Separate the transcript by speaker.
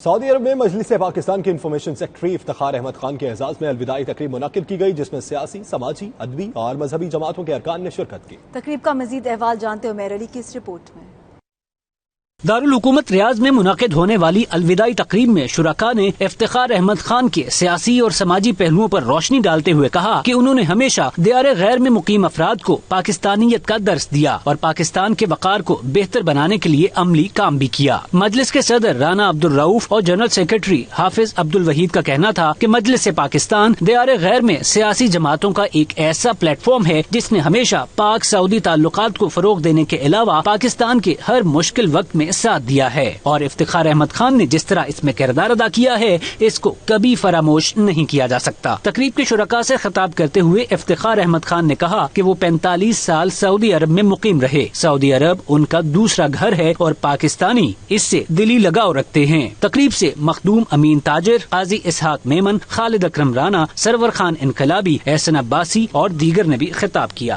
Speaker 1: سعودی عرب میں مجلس پاکستان کے انفارمیشن سیکرٹری افتخار احمد خان کے اعزاز میں الوداعی تقریب منعقد کی گئی، جس میں سیاسی، سماجی، ادبی اور مذہبی جماعتوں کے ارکان نے شرکت کی۔
Speaker 2: تقریب کا مزید احوال جانتے عمیر علی کی اس رپورٹ میں۔
Speaker 3: دارالحکومت ریاض میں منعقد ہونے والی الوداعی تقریب میں شرکاء نے افتخار احمد خان کے سیاسی اور سماجی پہلوؤں پر روشنی ڈالتے ہوئے کہا کہ انہوں نے ہمیشہ دیار غیر میں مقیم افراد کو پاکستانیت کا درس دیا اور پاکستان کے وقار کو بہتر بنانے کے لیے عملی کام بھی کیا۔ مجلس کے صدر رانا عبدالرؤف اور جنرل سیکرٹری حافظ عبدالوحید کا کہنا تھا کہ مجلس پاکستان دیار غیر میں سیاسی جماعتوں کا ایک ایسا پلیٹ فارم ہے جس نے ہمیشہ پاک سعودی تعلقات کو فروغ دینے کے علاوہ پاکستان کے ہر مشکل وقت میں ساتھ دیا ہے، اور افتخار احمد خان نے جس طرح اس میں کردار ادا کیا ہے اس کو کبھی فراموش نہیں کیا جا سکتا۔ تقریب کے شرکاء سے خطاب کرتے ہوئے افتخار احمد خان نے کہا کہ وہ 45 سال سعودی عرب میں مقیم رہے، سعودی عرب ان کا دوسرا گھر ہے اور پاکستانی اس سے دلی لگاؤ رکھتے ہیں۔ تقریب سے مخدوم امین تاجر، قاضی اسحاق میمن، خالد اکرم رانا، سرور خان انقلابی، احسن عباسی اور دیگر نے بھی خطاب کیا۔